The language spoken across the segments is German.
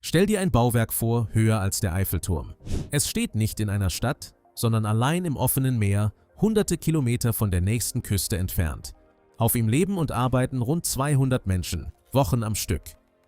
Stell dir ein Bauwerk vor, höher als der Eiffelturm. Es steht nicht in einer Stadt, sondern allein im offenen Meer, hunderte Kilometer von der nächsten Küste entfernt. Auf ihm leben und arbeiten rund 200 Menschen, Wochen am Stück.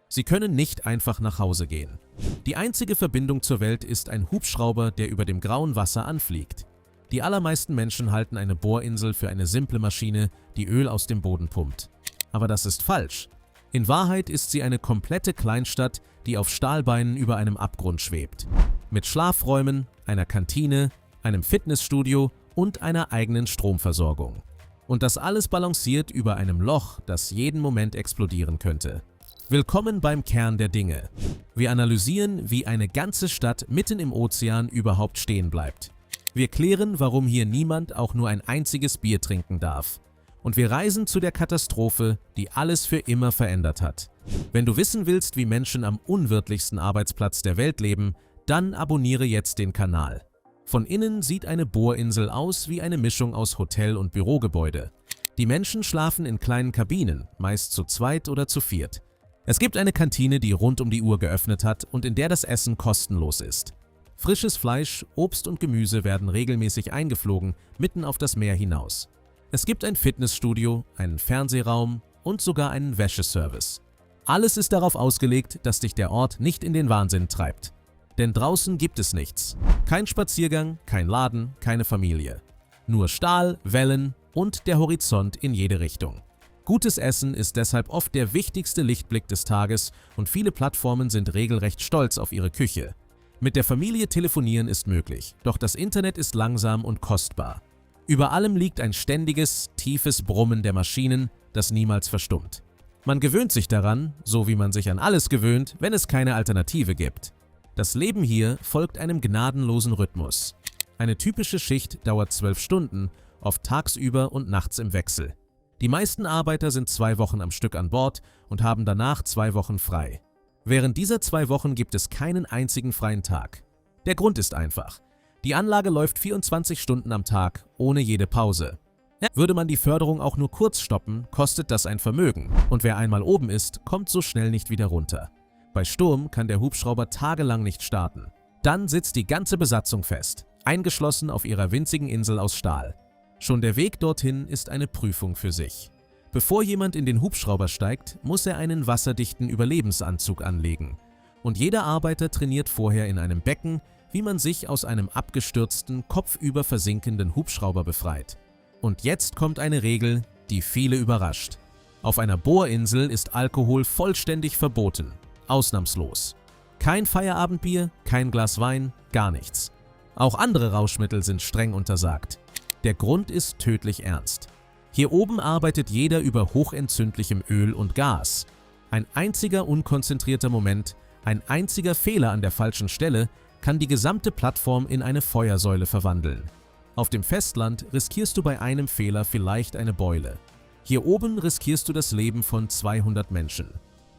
Sie können nicht einfach nach Hause gehen. Die einzige Verbindung zur Welt ist ein Hubschrauber, der über dem grauen Wasser anfliegt. Die allermeisten Menschen halten eine Bohrinsel für eine simple Maschine, die Öl aus dem Boden pumpt. Aber das ist falsch. In Wahrheit ist sie eine komplette Kleinstadt, die auf Stahlbeinen über einem Abgrund schwebt. Mit Schlafräumen, einer Kantine, einem Fitnessstudio und einer eigenen Stromversorgung. Und das alles balanciert über einem Loch, das jeden Moment explodieren könnte. Willkommen beim Kern der Dinge. Wir analysieren, wie eine ganze Stadt mitten im Ozean überhaupt stehen bleibt. Wir klären, warum hier niemand auch nur ein einziges Bier trinken darf. Und wir reisen zu der Katastrophe, die alles für immer verändert hat. Wenn du wissen willst, wie Menschen am unwirtlichsten Arbeitsplatz der Welt leben, dann abonniere jetzt den Kanal. Von innen sieht eine Bohrinsel aus wie eine Mischung aus Hotel- und Bürogebäude. Die Menschen schlafen in kleinen Kabinen, meist zu zweit oder zu viert. Es gibt eine Kantine, die rund um die Uhr geöffnet hat und in der das Essen kostenlos ist. Frisches Fleisch, Obst und Gemüse werden regelmäßig eingeflogen, mitten auf das Meer hinaus. Es gibt ein Fitnessstudio, einen Fernsehraum und sogar einen Wäscheservice. Alles ist darauf ausgelegt, dass dich der Ort nicht in den Wahnsinn treibt. Denn draußen gibt es nichts. Kein Spaziergang, kein Laden, keine Familie. Nur Stahl, Wellen und der Horizont in jede Richtung. Gutes Essen ist deshalb oft der wichtigste Lichtblick des Tages und viele Plattformen sind regelrecht stolz auf ihre Küche. Mit der Familie telefonieren ist möglich, doch das Internet ist langsam und kostbar. Über allem liegt ein ständiges, tiefes Brummen der Maschinen, das niemals verstummt. Man gewöhnt sich daran, so wie man sich an alles gewöhnt, wenn es keine Alternative gibt. Das Leben hier folgt einem gnadenlosen Rhythmus. Eine typische Schicht dauert 12 Stunden, oft tagsüber und nachts im Wechsel. Die meisten Arbeiter sind 2 Wochen am Stück an Bord und haben danach 2 Wochen frei. Während dieser 2 Wochen gibt es keinen einzigen freien Tag. Der Grund ist einfach. Die Anlage läuft 24 Stunden am Tag, ohne jede Pause. Würde man die Förderung auch nur kurz stoppen, kostet das ein Vermögen. Und wer einmal oben ist, kommt so schnell nicht wieder runter. Bei Sturm kann der Hubschrauber tagelang nicht starten. Dann sitzt die ganze Besatzung fest, eingeschlossen auf ihrer winzigen Insel aus Stahl. Schon der Weg dorthin ist eine Prüfung für sich. Bevor jemand in den Hubschrauber steigt, muss er einen wasserdichten Überlebensanzug anlegen. Und jeder Arbeiter trainiert vorher in einem Becken, wie man sich aus einem abgestürzten, kopfüber versinkenden Hubschrauber befreit. Und jetzt kommt eine Regel, die viele überrascht. Auf einer Bohrinsel ist Alkohol vollständig verboten. Ausnahmslos. Kein Feierabendbier, kein Glas Wein, gar nichts. Auch andere Rauschmittel sind streng untersagt. Der Grund ist tödlich ernst. Hier oben arbeitet jeder über hochentzündlichem Öl und Gas. Ein einziger unkonzentrierter Moment, ein einziger Fehler an der falschen Stelle kann die gesamte Plattform in eine Feuersäule verwandeln. Auf dem Festland riskierst du bei einem Fehler vielleicht eine Beule. Hier oben riskierst du das Leben von 200 Menschen.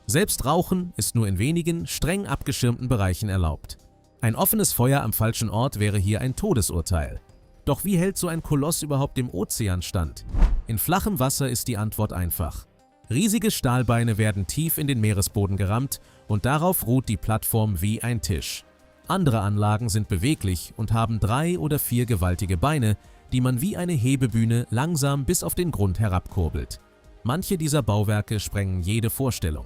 Selbst Rauchen ist nur in wenigen, streng abgeschirmten Bereichen erlaubt. Ein offenes Feuer am falschen Ort wäre hier ein Todesurteil. Doch wie hält so ein Koloss überhaupt im Ozean stand? In flachem Wasser ist die Antwort einfach. Riesige Stahlbeine werden tief in den Meeresboden gerammt und darauf ruht die Plattform wie ein Tisch. Andere Anlagen sind beweglich und haben 3 oder 4 gewaltige Beine, die man wie eine Hebebühne langsam bis auf den Grund herabkurbelt. Manche dieser Bauwerke sprengen jede Vorstellung.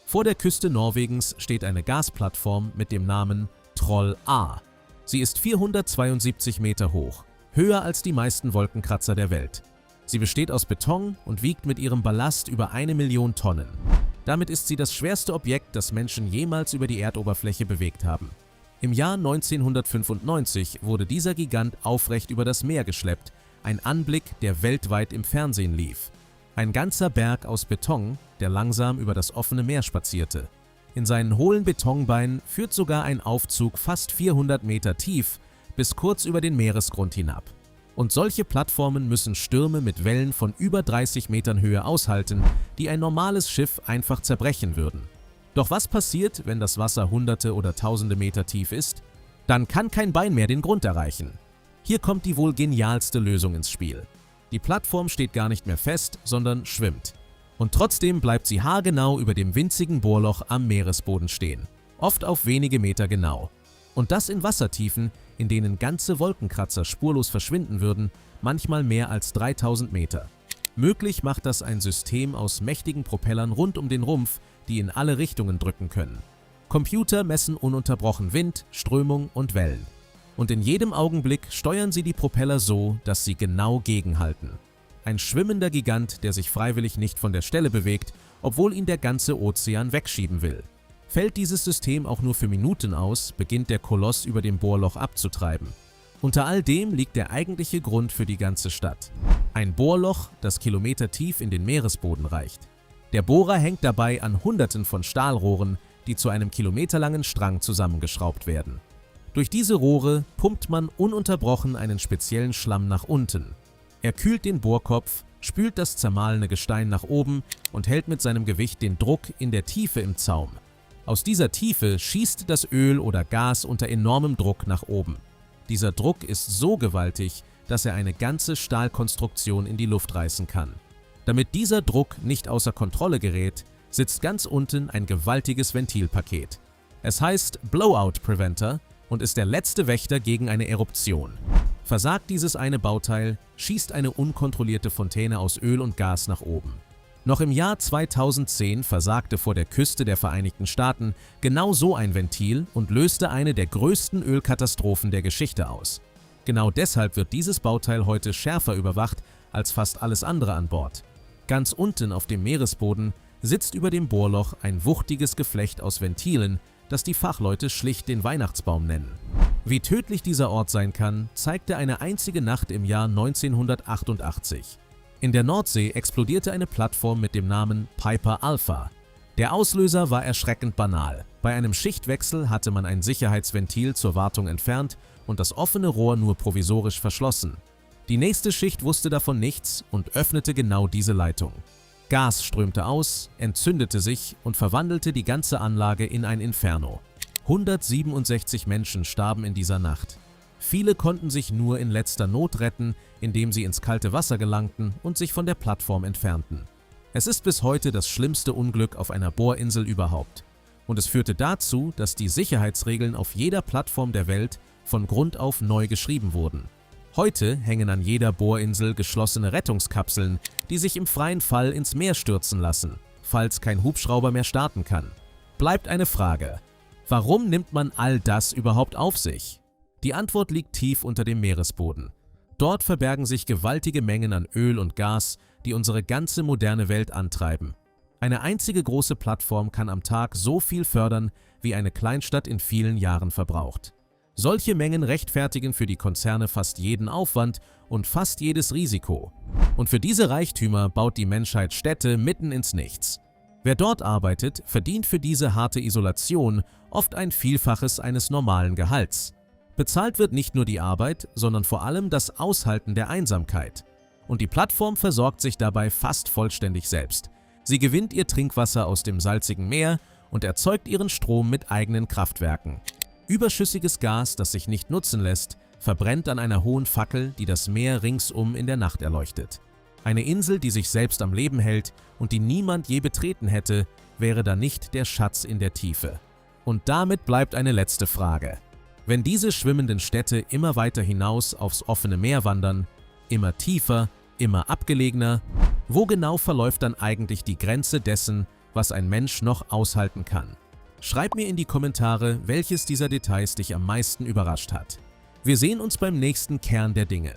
Vor der Küste Norwegens steht eine Gasplattform mit dem Namen Troll A. Sie ist 472 Meter hoch, höher als die meisten Wolkenkratzer der Welt. Sie besteht aus Beton und wiegt mit ihrem Ballast über 1 Million Tonnen. Damit ist sie das schwerste Objekt, das Menschen jemals über die Erdoberfläche bewegt haben. Im Jahr 1995 wurde dieser Gigant aufrecht über das Meer geschleppt, ein Anblick, der weltweit im Fernsehen lief. Ein ganzer Berg aus Beton, der langsam über das offene Meer spazierte. In seinen hohlen Betonbeinen führt sogar ein Aufzug fast 400 Meter tief bis kurz über den Meeresgrund hinab. Und solche Plattformen müssen Stürme mit Wellen von über 30 Metern Höhe aushalten, die ein normales Schiff einfach zerbrechen würden. Doch was passiert, wenn das Wasser Hunderte oder Tausende Meter tief ist? Dann kann kein Bein mehr den Grund erreichen. Hier kommt die wohl genialste Lösung ins Spiel. Die Plattform steht gar nicht mehr fest, sondern schwimmt. Und trotzdem bleibt sie haargenau über dem winzigen Bohrloch am Meeresboden stehen. oft auf wenige Meter genau. Und das in Wassertiefen, in denen ganze Wolkenkratzer spurlos verschwinden würden, manchmal mehr als 3000 Meter. Möglich macht das ein System aus mächtigen Propellern rund um den Rumpf, die in alle Richtungen drücken können. Computer messen ununterbrochen Wind, Strömung und Wellen. Und in jedem Augenblick steuern sie die Propeller so, dass sie genau gegenhalten. Ein schwimmender Gigant, der sich freiwillig nicht von der Stelle bewegt, obwohl ihn der ganze Ozean wegschieben will. Fällt dieses System auch nur für Minuten aus, beginnt der Koloss über dem Bohrloch abzutreiben. Unter all dem liegt der eigentliche Grund für die ganze Stadt. Ein Bohrloch, das kilometertief in den Meeresboden reicht. Der Bohrer hängt dabei an Hunderten von Stahlrohren, die zu einem kilometerlangen Strang zusammengeschraubt werden. Durch diese Rohre pumpt man ununterbrochen einen speziellen Schlamm nach unten. Er kühlt den Bohrkopf, spült das zermahlene Gestein nach oben und hält mit seinem Gewicht den Druck in der Tiefe im Zaum. Aus dieser Tiefe schießt das Öl oder Gas unter enormem Druck nach oben. Dieser Druck ist so gewaltig, dass er eine ganze Stahlkonstruktion in die Luft reißen kann. Damit dieser Druck nicht außer Kontrolle gerät, sitzt ganz unten ein gewaltiges Ventilpaket. Es heißt Blowout Preventer und ist der letzte Wächter gegen eine Eruption. Versagt dieses eine Bauteil, schießt eine unkontrollierte Fontäne aus Öl und Gas nach oben. Noch im Jahr 2010 versagte vor der Küste der Vereinigten Staaten genau so ein Ventil und löste eine der größten Ölkatastrophen der Geschichte aus. Genau deshalb wird dieses Bauteil heute schärfer überwacht als fast alles andere an Bord. Ganz unten auf dem Meeresboden sitzt über dem Bohrloch ein wuchtiges Geflecht aus Ventilen, das die Fachleute schlicht den Weihnachtsbaum nennen. Wie tödlich dieser Ort sein kann, zeigte eine einzige Nacht im Jahr 1988. In der Nordsee explodierte eine Plattform mit dem Namen Piper Alpha. Der Auslöser war erschreckend banal. Bei einem Schichtwechsel hatte man ein Sicherheitsventil zur Wartung entfernt und das offene Rohr nur provisorisch verschlossen. Die nächste Schicht wusste davon nichts und öffnete genau diese Leitung. Gas strömte aus, entzündete sich und verwandelte die ganze Anlage in ein Inferno. 167 Menschen starben in dieser Nacht. Viele konnten sich nur in letzter Not retten, indem sie ins kalte Wasser gelangten und sich von der Plattform entfernten. Es ist bis heute das schlimmste Unglück auf einer Bohrinsel überhaupt. Und es führte dazu, dass die Sicherheitsregeln auf jeder Plattform der Welt von Grund auf neu geschrieben wurden. Heute hängen an jeder Bohrinsel geschlossene Rettungskapseln, die sich im freien Fall ins Meer stürzen lassen, falls kein Hubschrauber mehr starten kann. Bleibt eine Frage: Warum nimmt man all das überhaupt auf sich? Die Antwort liegt tief unter dem Meeresboden. Dort verbergen sich gewaltige Mengen an Öl und Gas, die unsere ganze moderne Welt antreiben. Eine einzige große Plattform kann am Tag so viel fördern, wie eine Kleinstadt in vielen Jahren verbraucht. Solche Mengen rechtfertigen für die Konzerne fast jeden Aufwand und fast jedes Risiko. Und für diese Reichtümer baut die Menschheit Städte mitten ins Nichts. Wer dort arbeitet, verdient für diese harte Isolation oft ein Vielfaches eines normalen Gehalts. Bezahlt wird nicht nur die Arbeit, sondern vor allem das Aushalten der Einsamkeit. Und die Plattform versorgt sich dabei fast vollständig selbst. Sie gewinnt ihr Trinkwasser aus dem salzigen Meer und erzeugt ihren Strom mit eigenen Kraftwerken. Überschüssiges Gas, das sich nicht nutzen lässt, verbrennt an einer hohen Fackel, die das Meer ringsum in der Nacht erleuchtet. Eine Insel, die sich selbst am Leben hält und die niemand je betreten hätte, wäre da nicht der Schatz in der Tiefe. Und damit bleibt eine letzte Frage. Wenn diese schwimmenden Städte immer weiter hinaus aufs offene Meer wandern, immer tiefer, immer abgelegener, wo genau verläuft dann eigentlich die Grenze dessen, was ein Mensch noch aushalten kann? Schreib mir in die Kommentare, welches dieser Details dich am meisten überrascht hat. Wir sehen uns beim nächsten Kern der Dinge.